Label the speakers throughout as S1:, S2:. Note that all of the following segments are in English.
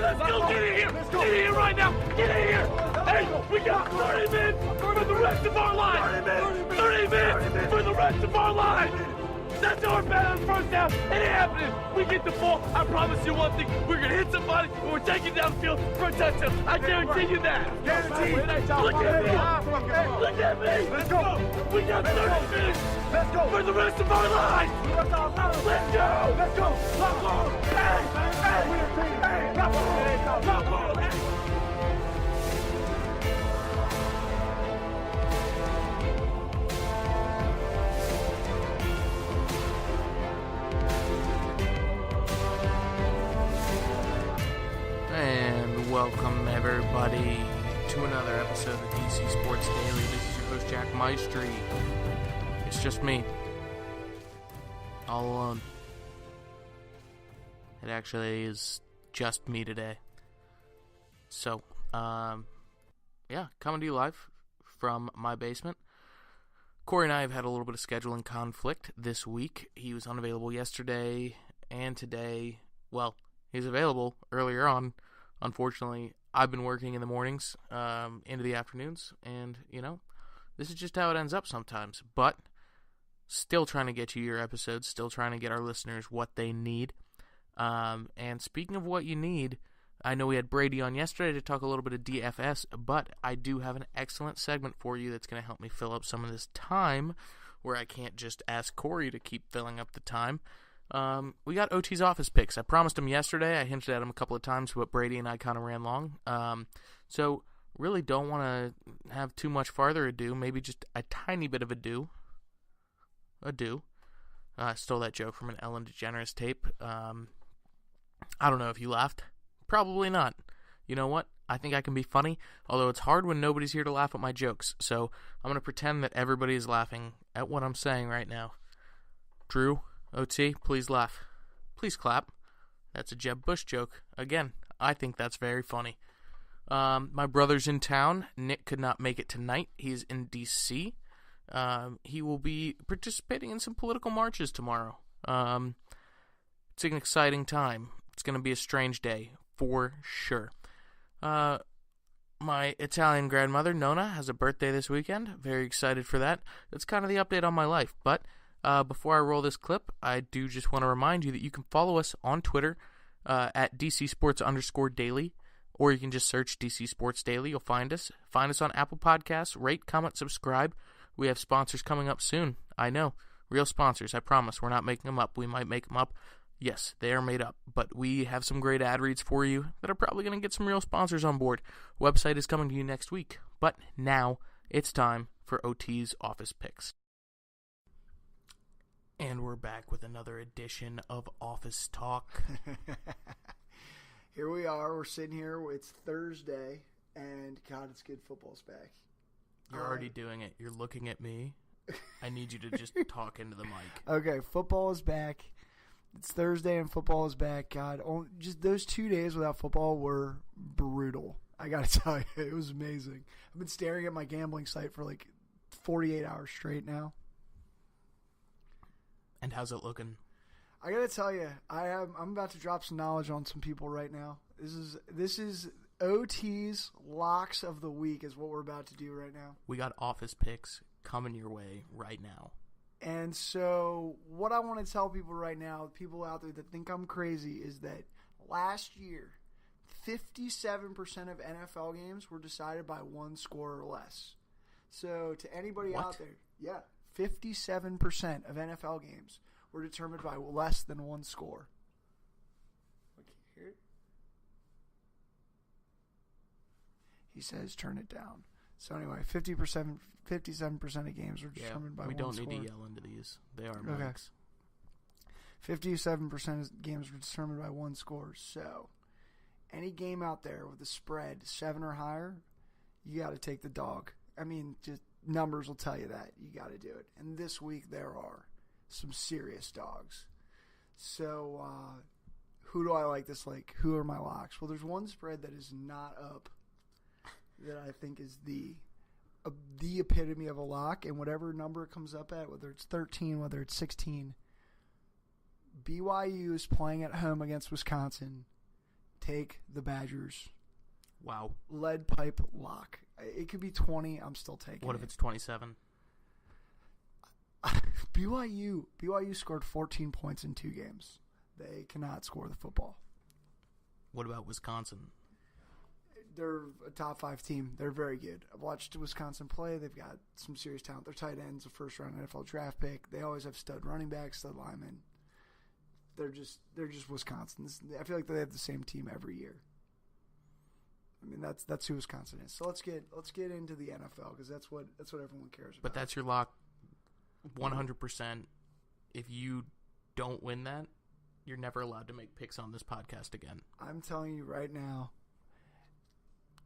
S1: Let's go. Get in here. Get in here right now. Get in here. Hey, we got 30 minutes for the rest of our line. 30 minutes for the rest of our line. That's our battle in the first half. It ain't happening. We get the ball. I promise you one thing. We're going to hit somebody and we're taking downfield for a touchdown. I guarantee you that.
S2: Guaranteed.
S1: Look at me. Look at me.
S2: Let's go.
S1: We got 30 minutes.
S2: Let's go.
S1: For the rest of our lives. Let's go.
S2: Let's go. Lock on. Hey. Hey. Lock on. Lock on.
S3: And welcome everybody to another episode of DC Sports Daily. This is your host Jack Maestri. It's just me. All alone. It actually is just me today. So, coming to you live from my basement. Corey and I have had a little bit of scheduling conflict this week. He was unavailable yesterday and today. Well, he's available earlier on. Unfortunately, I've been working in the mornings, into the afternoons, and, this is just how it ends up sometimes. But, still trying to get you your episodes, still trying to get our listeners what they need. And speaking of what you need, I know we had Brady on yesterday to talk a little bit of DFS, but I do have an excellent segment for you that's going to help me fill up some of this time, where I can't just ask Corey to keep filling up the time. We got OT's office picks. I promised him yesterday. I hinted at him a couple of times, but Brady and I kind of ran long. So really don't want to have too much farther ado. Maybe just a tiny bit of ado. I stole that joke from an Ellen DeGeneres tape. I don't know if you laughed. Probably not. You know what? I think I can be funny, although it's hard when nobody's here to laugh at my jokes. So I'm going to pretend that everybody is laughing at what I'm saying right now. Drew, OT, please laugh. Please clap. That's a Jeb Bush joke. Again, I think that's very funny. My brother's in town. Nick could not make it tonight. He's in D.C. He will be participating in some political marches tomorrow. It's an exciting time. It's going to be a strange day, for sure. My Italian grandmother, Nona, has a birthday this weekend. Very excited for that. That's kind of the update on my life, but before I roll this clip, I do just want to remind you that you can follow us on Twitter at DCSports_daily, or you can just search DC Sports Daily. You'll find us. Find us on Apple Podcasts. Rate, comment, subscribe. We have sponsors coming up soon. I know. Real sponsors, I promise. We're not making them up. We might make them up. Yes, they are made up. But we have some great ad reads for you that are probably going to get some real sponsors on board. Website is coming to you next week. But now it's time for OT's Office Picks. And we're back with another edition of Office Talk.
S2: Here we are. We're sitting here. It's Thursday, and God, it's good. Football's back.
S3: You're already doing it. You're looking at me. I need you to just talk into the mic.
S2: Okay, football is back. It's Thursday, and football is back. God, just those 2 days without football were brutal. I got to tell you, it was amazing. I've been staring at my gambling site for like 48 hours straight now.
S3: And how's it looking?
S2: I gotta tell you, I'm about to drop some knowledge on some people right now. This is OT's locks of the week is what we're about to do right now.
S3: We got office picks coming your way right now.
S2: And so what I want to tell people right now, people out there that think I'm crazy, is that last year, 57% of NFL games were decided by one score or less. So to anybody out there, 57% of NFL games were determined by less than one score. Okay, hear it? He says turn it down. So anyway, 57% of games were determined by one score.
S3: We don't need to yell into these. They are mics.
S2: 57% of games were determined by one score. So any game out there with a spread 7 or higher, you got to take the dog. I mean, just numbers will tell you that. You got to do it. And this week there are some serious dogs. So who do I like this like? Who are my locks? Well, there's one spread that is not up that I think is the epitome of a lock, and whatever number it comes up at, whether it's 13, whether it's 16, BYU is playing at home against Wisconsin, take the Badgers.
S3: Wow.
S2: Lead pipe lock. It could be 20. I'm still taking it.
S3: What if it's 27?
S2: BYU scored 14 points in 2 games. They cannot score the football.
S3: What about Wisconsin?
S2: They're a top 5 team. They're very good. I've watched Wisconsin play. They've got some serious talent. Their tight end's a first-round NFL draft pick. They always have stud running backs, stud linemen. They're just Wisconsin. I feel like they have the same team every year. I mean, that's who Wisconsin is. So let's get into the NFL because that's what everyone cares about.
S3: But that's your lock, 100%. If you don't win that, you're never allowed to make picks on this podcast again.
S2: I'm telling you right now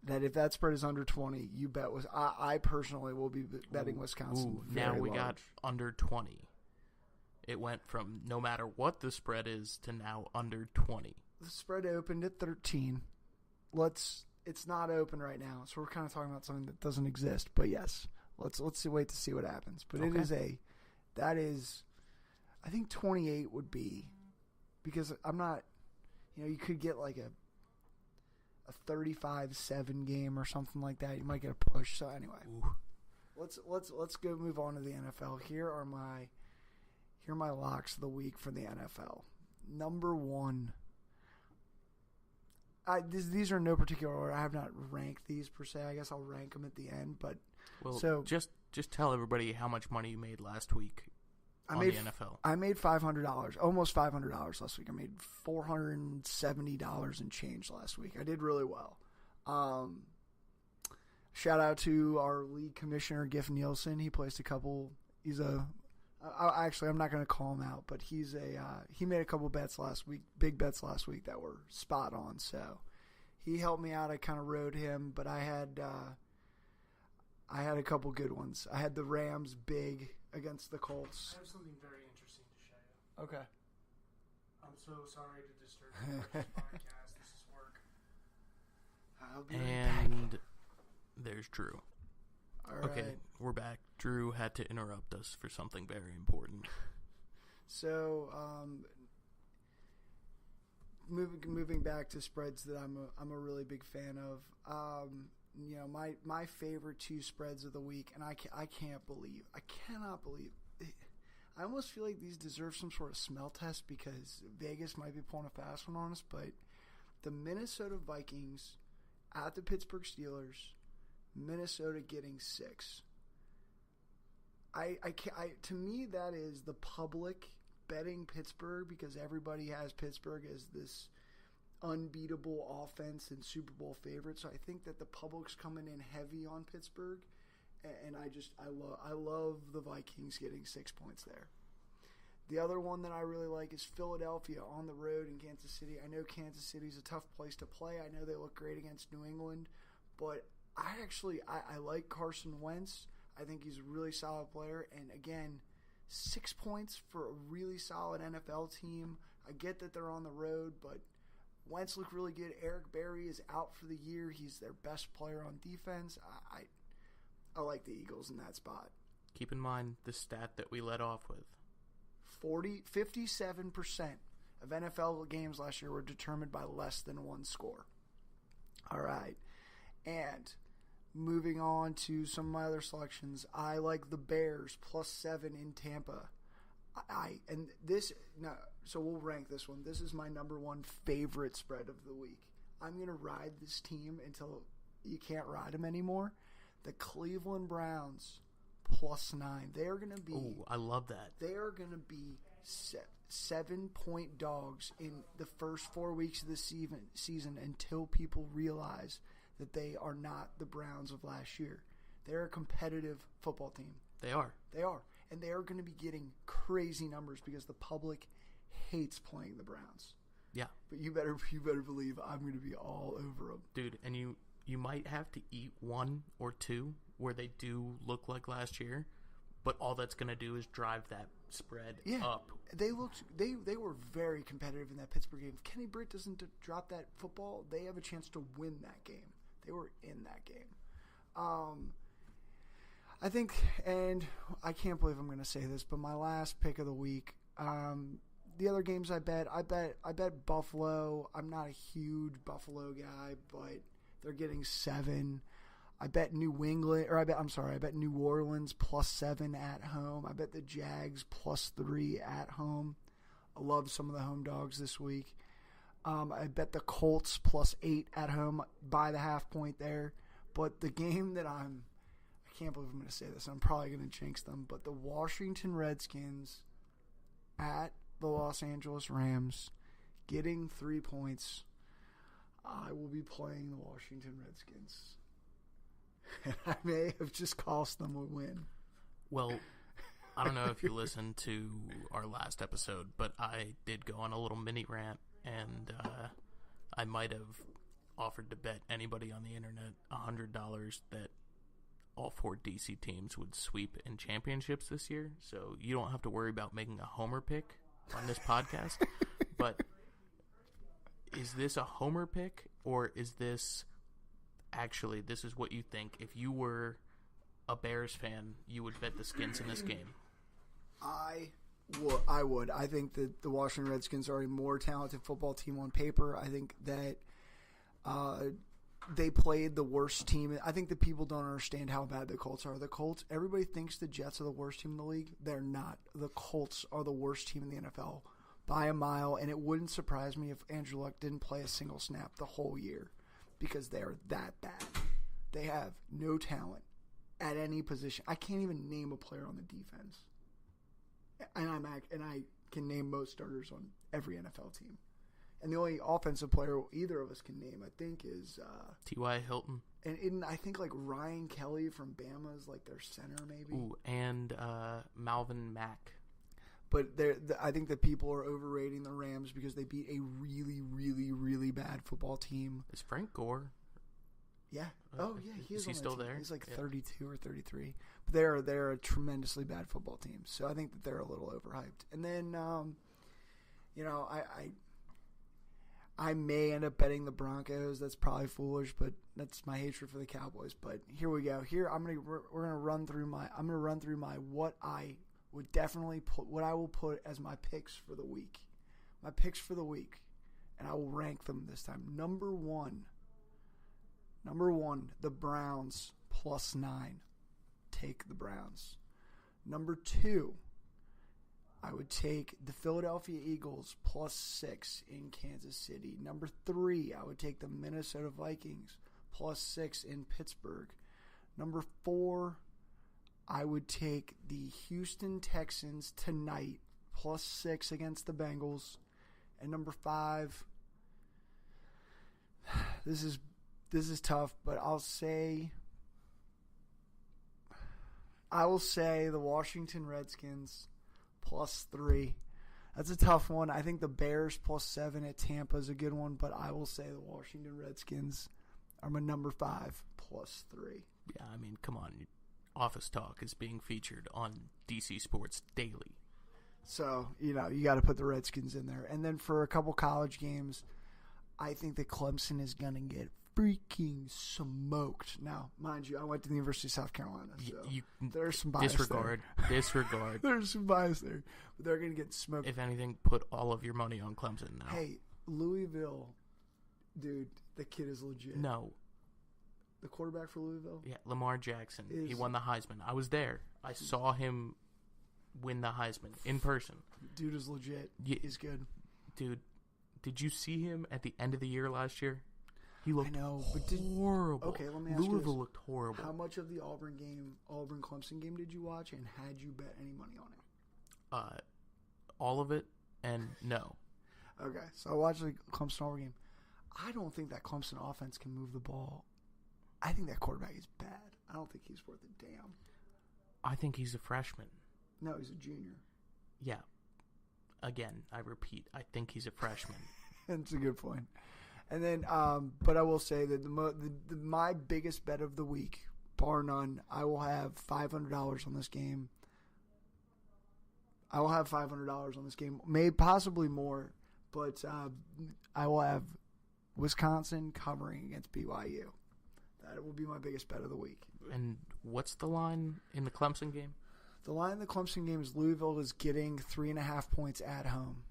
S2: that if that spread is under 20, you bet I personally will be betting Wisconsin.
S3: Now we
S2: large.
S3: got under 20. It went from no matter what the spread is to now under 20.
S2: The spread opened at 13. It's not open right now, so we're kind of talking about something that doesn't exist. But yes, let's wait to see what happens. But
S3: Okay.
S2: I think 28 would be, because I'm not, you could get like a 35-7 game or something like that. You might get a push. So anyway,
S3: Ooh.
S2: let's go move on to the NFL. Here are my locks of the week for the NFL. Number 1. These are in no particular order. I have not ranked these per se. I guess I'll rank them at the end. But
S3: just tell everybody how much money you made last week on the NFL.
S2: I made $500, almost $500 last week. I made $470 and change last week. I did really well. Shout out to our league commissioner, Giff Nielsen. He placed a couple. I'm not going to call him out, but he made a couple bets last week, big bets last week that were spot on. So he helped me out. I kind of rode him, but I had a couple good ones. I had the Rams big against the Colts.
S4: I have something very interesting to show you.
S2: Okay.
S4: I'm so sorry to disturb you on this podcast. This is work.
S2: I'll be right back.
S3: And there's Drew.
S2: All
S3: Okay,
S2: right.
S3: we're back. Drew had to interrupt us for something very important.
S2: So, moving back to spreads that I'm a really big fan of. My favorite 2 spreads of the week, and I cannot believe. I almost feel like these deserve some sort of smell test because Vegas might be pulling a fast one on us. But the Minnesota Vikings at the Pittsburgh Steelers. Minnesota getting 6. To me, that is the public betting Pittsburgh because everybody has Pittsburgh as this unbeatable offense and Super Bowl favorite. So I think that the public's coming in heavy on Pittsburgh, and I love the Vikings getting 6 points there. The other one that I really like is Philadelphia on the road in Kansas City. I know Kansas City's a tough place to play. I know they look great against New England, but I like Carson Wentz. I think he's a really solid player. And again, 6 points for a really solid NFL team. I get that they're on the road, but Wentz looked really good. Eric Berry is out for the year. He's their best player on defense. I like the Eagles in that spot.
S3: Keep in mind the stat that we led off with.
S2: 57% of NFL games last year were determined by less than 1 score. All right. And moving on to some of my other selections, I like the Bears +7 in Tampa. So we'll rank this one. This is my number 1 favorite spread of the week. I'm going to ride this team until you can't ride them anymore. The Cleveland Browns +9. They are going to be.
S3: Oh, I love that.
S2: They are going to be 7-point dogs in the first 4 weeks of the season until people realize that they are not the Browns of last year. They're a competitive football team.
S3: They are.
S2: They are. And they are going to be getting crazy numbers because the public hates playing the Browns.
S3: Yeah.
S2: But you better believe I'm going to be all over them.
S3: Dude, and you might have to eat 1 or 2 where they do look like last year, but all that's going to do is drive that spread up.
S2: They were very competitive in that Pittsburgh game. If Kenny Britt doesn't drop that football, they have a chance to win that game. They were in that game. I think, and I can't believe I'm going to say this, but my last pick of the week, the other games I bet Buffalo. I'm not a huge Buffalo guy, but they're getting 7. I bet New Orleans +7 at home. I bet the Jags +3 at home. I love some of the home dogs this week. I bet the Colts +8 at home by the half point there. But the game that I can't believe I'm going to say this. I'm probably going to jinx them. But the Washington Redskins at the Los Angeles Rams getting 3 points. I will be playing the Washington Redskins. And I may have just cost them a win.
S3: Well, I don't know if you listened to our last episode, but I did go on a little mini rant, and I might have offered to bet anybody on the internet $100 that all 4 DC teams would sweep in championships this year. So you don't have to worry about making a homer pick on this podcast. But is this a homer pick, or is this actually, this is what you think? If you were a Bears fan, you would bet the Skins in this game?
S2: I would. I think that the Washington Redskins are a more talented football team on paper. I think that they played the worst team. I think that people don't understand how bad the Colts are. The Colts, everybody thinks the Jets are the worst team in the league. They're not. The Colts are the worst team in the NFL by a mile, and it wouldn't surprise me if Andrew Luck didn't play a single snap the whole year because they're that bad. They have no talent at any position. I can't even name a player on the defense. And I can name most starters on every NFL team. And the only offensive player either of us can name, I think, is
S3: T.Y. Hilton.
S2: And I think like Ryan Kelly from Bama is like their center, maybe.
S3: Ooh, and Malvin Mack.
S2: But I think that people are overrating the Rams because they beat a really, really, really bad football team.
S3: Is Frank Gore?
S2: Yeah. Oh, yeah.
S3: Is he still
S2: team.
S3: there?
S2: He's like 32 or 33. But they're a tremendously bad football team. So I think that they're a little overhyped. And then, I may end up betting the Broncos. That's probably foolish, but that's my hatred for the Cowboys. But here we go. Here we're gonna run through my what I would definitely put, what I will put as my picks for the week. My picks for the week, and I will rank them this time. Number one, the Browns +9. Take the Browns. Number 2, I would take the Philadelphia Eagles +6 in Kansas City. Number 3, I would take the Minnesota Vikings +6 in Pittsburgh. Number 4, I would take the Houston Texans tonight +6 against the Bengals. And number 5, this is tough, but I will say the Washington Redskins +3. That's a tough one. I think the Bears +7 at Tampa is a good one, but I will say the Washington Redskins are my number 5 +3.
S3: Yeah, I mean, come on. Office Talk is being featured on DC Sports Daily.
S2: So, you got to put the Redskins in there. And then for a couple college games, I think that Clemson is going to get freaking smoked. Now, mind you, I went to the University of South Carolina, so there's some bias
S3: Disregard.
S2: There's some bias there. But they're going to get smoked.
S3: If anything, put all of your money on Clemson now.
S2: Hey, Louisville, dude, the kid is legit.
S3: No.
S2: The quarterback for Louisville?
S3: Yeah, Lamar Jackson. He won the Heisman. I was there. I saw him win the Heisman in person.
S2: Dude is legit. He's good.
S3: Dude, did you see him at the end of the year last year? He looked horrible.
S2: Okay, let me ask you
S3: Louisville
S2: this.
S3: looked horrible.
S2: How much of the Auburn-Clemson game did you watch, and had you bet any money on it?
S3: All of it, and no.
S2: Okay, so I watched the Clemson-Auburn game. I don't think that Clemson offense can move the ball. I think that quarterback is bad. I don't think he's worth a damn.
S3: I think he's a freshman.
S2: No, he's a junior.
S3: Yeah. Again, I repeat, I think he's a freshman.
S2: That's a good point. And then, but I will say that my biggest bet of the week, bar none, I will have $500 on this game. I will have $500 on this game, maybe possibly more, but I will have Wisconsin covering against BYU. That will be my biggest bet of the week.
S3: And what's the line in the Clemson game?
S2: The line in the Clemson game is Louisville is getting 3.5 points at home.